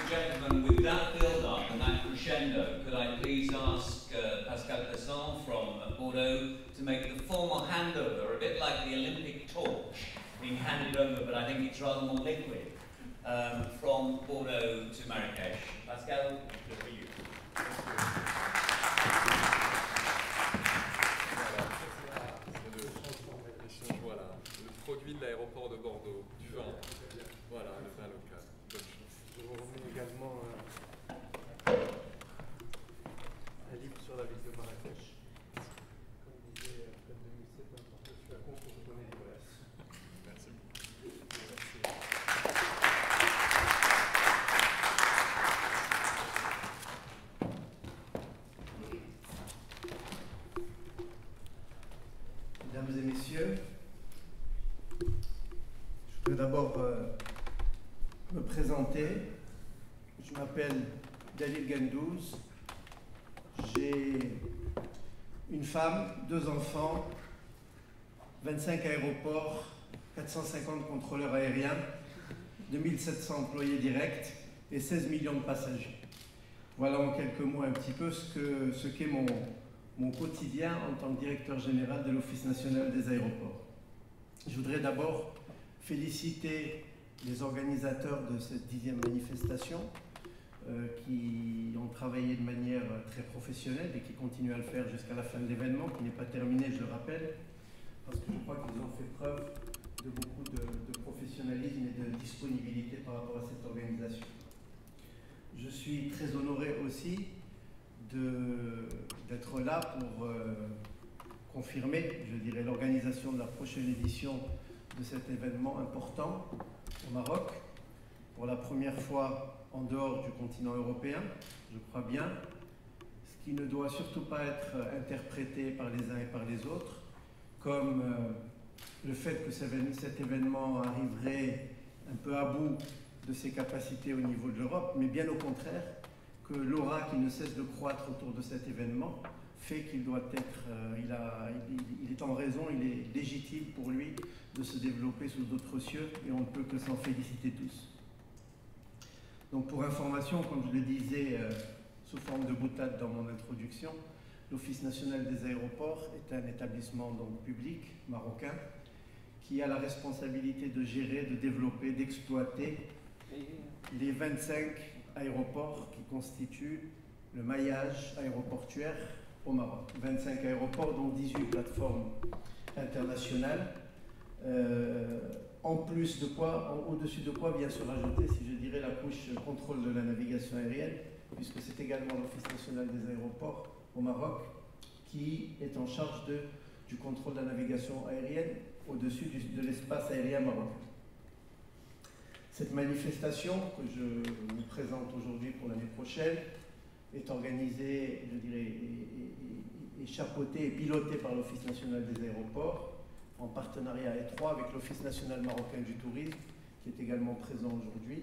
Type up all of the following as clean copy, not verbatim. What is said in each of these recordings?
and gentlemen, with that build-up and that crescendo, could I please ask Pascal Pesson from Bordeaux to make the formal handover, a bit like the Olympic torch being handed over, but I think it's rather more liquid, from Bordeaux to Marrakech. Pascal, for you. Voilà, le produit de l'aéroport de Bordeaux, du vin. Voilà, le vin local. Bonne chance. Je vous remets également un livre sur la ville de Marrakech. Comme disait Fred de Musset, peu importe le flacon pour vous donner les glaces. Merci. Mesdames et messieurs, je voudrais d'abord me présenter. Je m'appelle Dalil Gendouz. J'ai une femme, 2 enfants, 25 aéroports, 450 contrôleurs aériens, 2700 employés directs et 16 millions de passagers. Voilà en quelques mots un petit peu ce qu'est mon quotidien en tant que directeur général de l'Office national des aéroports. Je voudrais d'abord féliciter les organisateurs de cette 10e manifestation qui ont travaillé de manière très professionnelle et qui continuent à le faire jusqu'à la fin de l'événement, qui n'est pas terminé, je le rappelle, parce que je crois qu'ils ont fait preuve de beaucoup de professionnalisme et de disponibilité par rapport à cette organisation. Je suis très honoré aussi d'être là pour confirmer, je dirais, l'organisation de la prochaine édition de cet événement important au Maroc, pour la première fois en dehors du continent européen, je crois bien, ce qui ne doit surtout pas être interprété par les uns et par les autres comme le fait que cet événement arriverait un peu à bout de ses capacités au niveau de l'Europe, mais bien au contraire, que l'aura qui ne cesse de croître autour de cet événement fait qu'il doit être, il est en raison, il est légitime pour lui de se développer sous d'autres cieux et on ne peut que s'en féliciter tous. Donc pour information, comme je le disais sous forme de boutade dans mon introduction, l'Office national des aéroports est un établissement donc public marocain qui a la responsabilité de gérer, de développer, d'exploiter les 25 aéroports qui constituent le maillage aéroportuaire au Maroc. 25 aéroports, dont 18 plateformes internationales, en plus de quoi, au-dessus de quoi vient se rajouter, si je dirais, la couche contrôle de la navigation aérienne, puisque c'est également l'Office national des aéroports au Maroc qui est en charge du contrôle de la navigation aérienne au-dessus de l'espace aérien marocain. Cette manifestation que je vous présente aujourd'hui pour l'année prochaine est organisée, je dirais, et chapeautée et pilotée par l'Office national des aéroports en partenariat étroit avec l'Office national marocain du tourisme qui est également présent aujourd'hui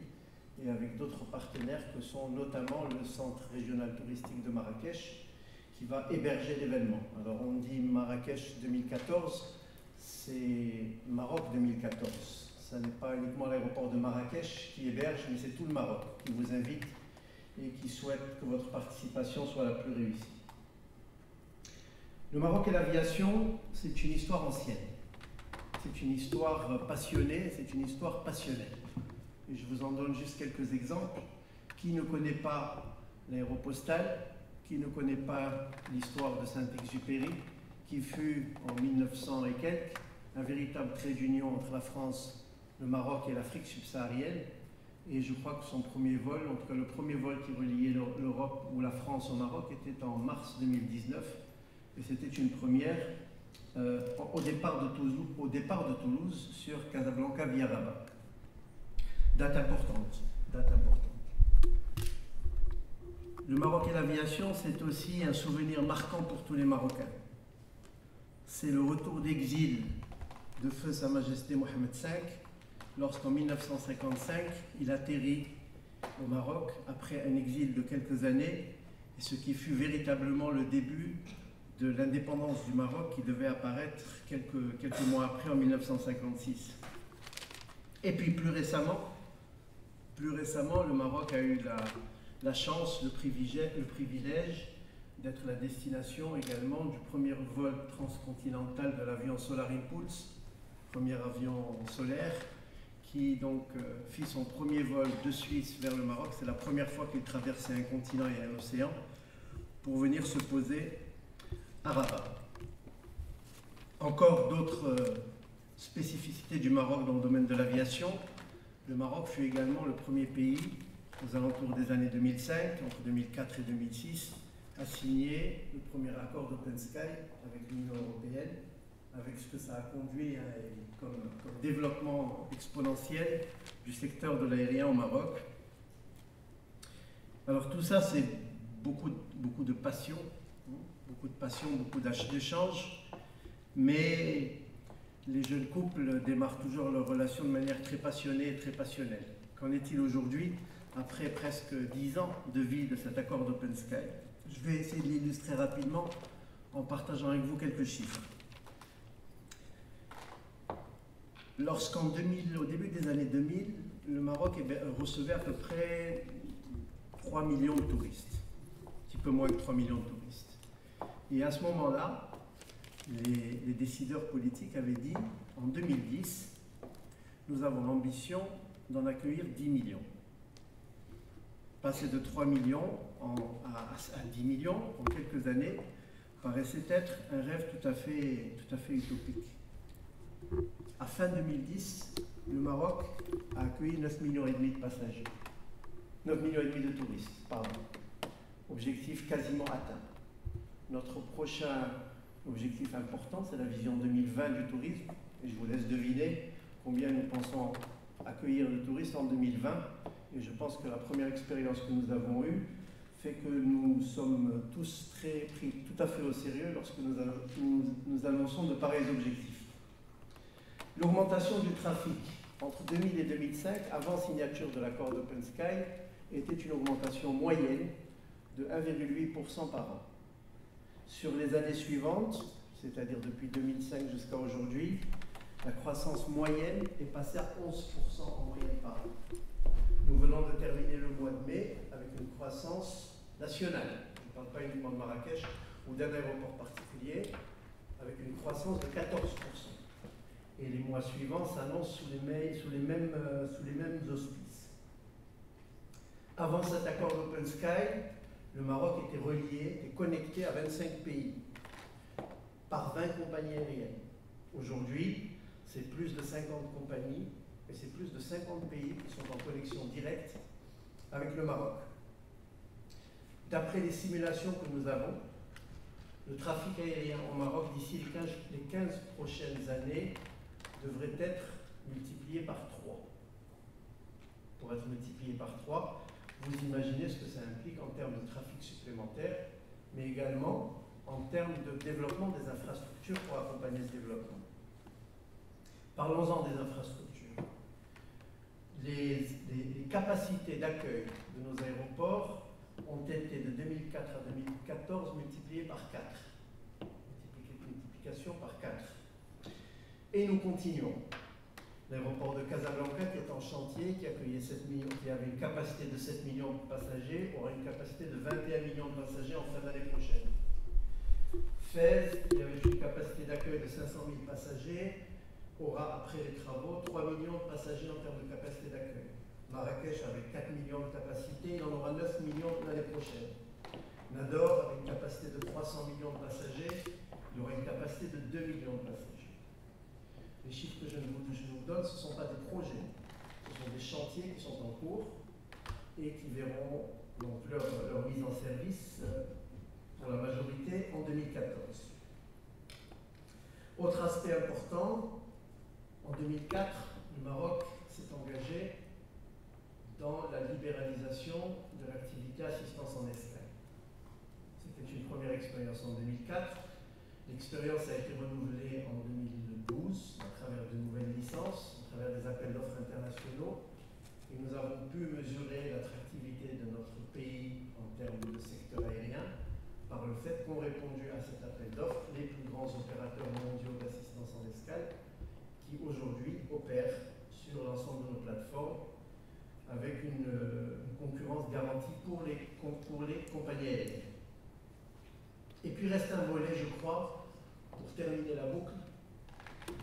et avec d'autres partenaires que sont notamment le Centre régional touristique de Marrakech qui va héberger l'événement. Alors on dit Marrakech 2014, c'est Maroc 2014. Ce n'est pas uniquement l'aéroport de Marrakech qui héberge, mais c'est tout le Maroc qui vous invite et qui souhaite que votre participation soit la plus réussie. Le Maroc et l'aviation, c'est une histoire ancienne. C'est une histoire passionnée, c'est une histoire passionnelle. Et je vous en donne juste quelques exemples. Qui ne connaît pas l'Aéropostale? Qui ne connaît pas l'histoire de Saint-Exupéry, qui fut en 1900 et quelques un véritable trait d'union entre la France, le Maroc et l'Afrique subsaharienne, et je crois que son premier vol, en tout cas le premier vol qui reliait l'Europe ou la France au Maroc, était en mars 2019, et c'était une première au départ de Toulouse sur Casablanca via Rabat. Date importante, date importante. Le Maroc et l'aviation, c'est aussi un souvenir marquant pour tous les Marocains. C'est le retour d'exil de feu Sa Majesté Mohamed V, lorsqu'en 1955, il atterrit au Maroc après un exil de quelques années, et ce qui fut véritablement le début de l'indépendance du Maroc qui devait apparaître quelques mois après, en 1956. Et puis plus récemment, Plus récemment, le Maroc a eu la chance, le privilège d'être la destination également du premier vol transcontinental de l'avion Solar Impulse, premier avion solaire, qui donc fit son premier vol de Suisse vers le Maroc. C'est la première fois qu'il traversait un continent et un océan pour venir se poser à Rabat. Encore d'autres spécificités du Maroc dans le domaine de l'aviation. Le Maroc fut également le premier pays, aux alentours des années 2005, entre 2004 et 2006, à signer le premier accord d'Open Sky avec l'Union européenne, avec ce que ça a conduit comme développement exponentiel du secteur de l'aérien au Maroc. Alors tout ça, c'est beaucoup de passion, beaucoup d'échanges, mais les jeunes couples démarrent toujours leur relation de manière très passionnée et très passionnelle. Qu'en est-il aujourd'hui, après presque 10 ans de vie de cet accord d'Open Sky? Je vais essayer de l'illustrer rapidement en partageant avec vous quelques chiffres. Lorsqu'au début des années 2000, le Maroc recevait à peu près 3 millions de touristes, un petit peu moins que 3 millions de touristes. Et à ce moment-là, les décideurs politiques avaient dit, en 2010, nous avons l'ambition d'en accueillir 10 millions. Passer de 3 millions à 10 millions en quelques années paraissait être un rêve tout à fait utopique. À fin 2010, le Maroc a accueilli 9,5 millions de passagers. 9,5 millions de touristes, pardon. Objectif quasiment atteint. Notre prochain objectif important, c'est la vision 2020 du tourisme. Et je vous laisse deviner combien nous pensons accueillir de touristes en 2020. Et je pense que la première expérience que nous avons eue fait que nous sommes tous pris tout à fait au sérieux lorsque nous annonçons de pareils objectifs. L'augmentation du trafic entre 2000 et 2005, avant signature de l'accord d'Open Sky, était une augmentation moyenne de 1,8% par an. Sur les années suivantes, c'est-à-dire depuis 2005 jusqu'à aujourd'hui, la croissance moyenne est passée à 11% en moyenne par an. Nous venons de terminer le mois de mai avec une croissance nationale. Je ne parle pas uniquement de Marrakech ou d'un aéroport particulier, avec une croissance de 14%. Et les mois suivants s'annoncent sous les mêmes auspices. Avant cet accord d'Open Sky, le Maroc était relié et connecté à 25 pays par 20 compagnies aériennes. Aujourd'hui, c'est plus de 50 compagnies et c'est plus de 50 pays qui sont en connexion directe avec le Maroc. D'après les simulations que nous avons, le trafic aérien au Maroc d'ici les 15 prochaines années devrait être multiplié par 3. Pour être multiplié par 3, vous imaginez ce que ça implique en termes de trafic supplémentaire, mais également en termes de développement des infrastructures pour accompagner ce développement. Parlons-en des infrastructures. Les capacités d'accueil de nos aéroports ont été de 2004 à 2014 multipliées par 4. Multiplication par 4. Et nous continuons. L'aéroport de Casablanca, qui est en chantier, qui accueillait 7 millions, qui avait une capacité de 7 millions de passagers, aura une capacité de 21 millions de passagers en fin d'année prochaine. Fès, qui avait une capacité d'accueil de 500 000 passagers, aura, après les travaux, 3 millions de passagers en termes de capacité d'accueil. Marrakech, avec 4 millions de capacité, il en aura 9 millions l'année prochaine. Nador, avec une capacité de 300 millions de passagers, il aura une capacité de 2 millions de passagers. Les chiffres que je vous donne, ce ne sont pas des projets, ce sont des chantiers qui sont en cours et qui verront donc leur mise en service pour la majorité en 2014. Autre aspect important, en 2004, le Maroc s'est engagé dans la libéralisation de l'activité assistance en escale. C'était une première expérience en 2004. L'expérience a été renouvelée en 2012 à travers de nouvelles licences, à travers des appels d'offres internationaux. Et nous avons pu mesurer l'attractivité de notre pays en termes de secteur aérien par le fait qu'ont répondu à cet appel d'offres les plus grands opérateurs mondiaux d'assistance en escale qui aujourd'hui opèrent sur l'ensemble de nos plateformes avec une concurrence garantie pour les compagnies aériennes. Et puis reste un volet, je crois, pour terminer la boucle,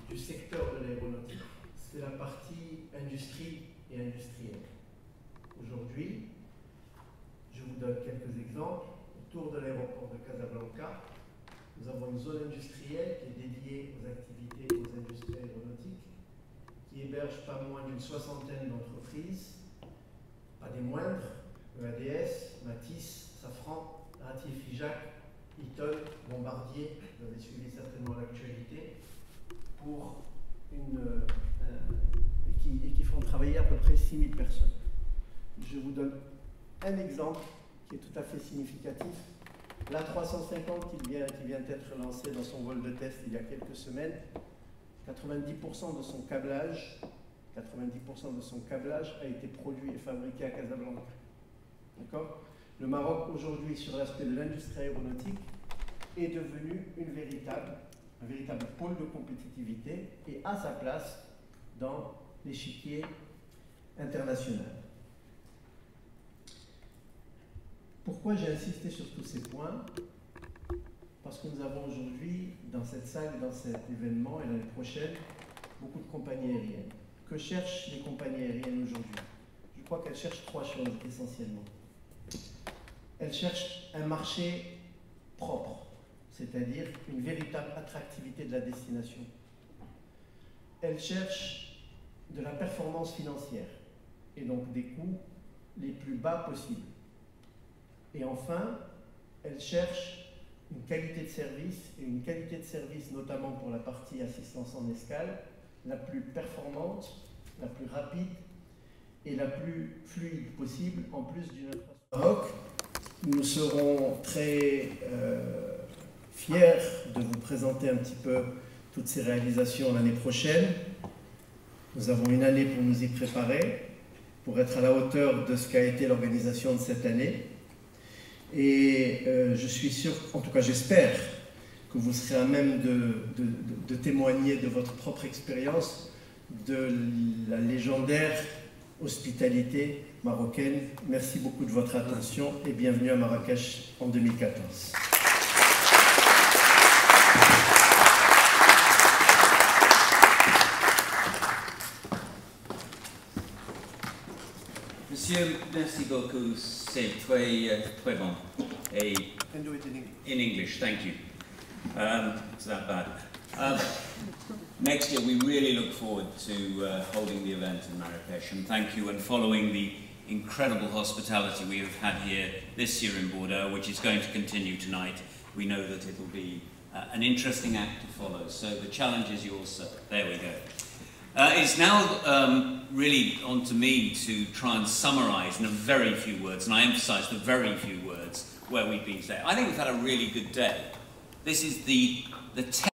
du secteur de l'aéronautique. C'est la partie industrie et industrielle. Aujourd'hui, je vous donne quelques exemples. Autour de l'aéroport de Casablanca, nous avons une zone industrielle qui est dédiée aux activités et aux industries aéronautiques, qui héberge pas moins d'une soixantaine d'entreprises, pas des moindres, EADS, Matisse, Safran, Ratier Figeac, Eaton, Bombardier, vous avez suivi certainement l'actualité, pour et qui font travailler à peu près 6000 personnes. Je vous donne un exemple qui est tout à fait significatif. L'A350 qui vient d'être lancé dans son vol de test il y a quelques semaines, 90% de son câblage a été produit et fabriqué à Casablanca. D'accord ? Le Maroc aujourd'hui, sur l'aspect de l'industrie aéronautique, est devenu un véritable pôle de compétitivité et a sa place dans l'échiquier international. Pourquoi j'ai insisté sur tous ces points? Parce que nous avons aujourd'hui, dans cette salle et dans cet événement et l'année prochaine, beaucoup de compagnies aériennes. Que cherchent les compagnies aériennes aujourd'hui? Je crois qu'elles cherchent trois choses essentiellement. Elles cherchent un marché propre, c'est-à-dire une véritable attractivité de la destination. Elles cherchent de la performance financière et donc des coûts les plus bas possibles. Et enfin, elles cherchent une qualité de service, et une qualité de service notamment pour la partie assistance en escale, la plus performante, la plus rapide et la plus fluide possible, en plus d'une infrastructure. Au Maroc, nous serons très fiers de vous présenter un petit peu toutes ces réalisations l'année prochaine. Nous avons une année pour nous y préparer, pour être à la hauteur de ce qu'a été l'organisation de cette année. Et je suis sûr, en tout cas j'espère, que vous serez à même de témoigner de votre propre expérience de la légendaire hospitalité marocaine. Merci beaucoup de votre attention et bienvenue à Marrakech en 2014. Monsieur, merci beaucoup. C'est très bon. Et And do it in English. in English, thank you. It's that bad. Next year, we really look forward to holding the event in Marrakesh, and thank you, and following the incredible hospitality we have had here this year in Bordeaux, which is going to continue tonight. We know that it will be an interesting act to follow, so the challenge is yours, sir. There we go. It's now really on to me to try and summarise in a very few words, and I emphasise the very few words, where we've been today. I think we've had a really good day. This is the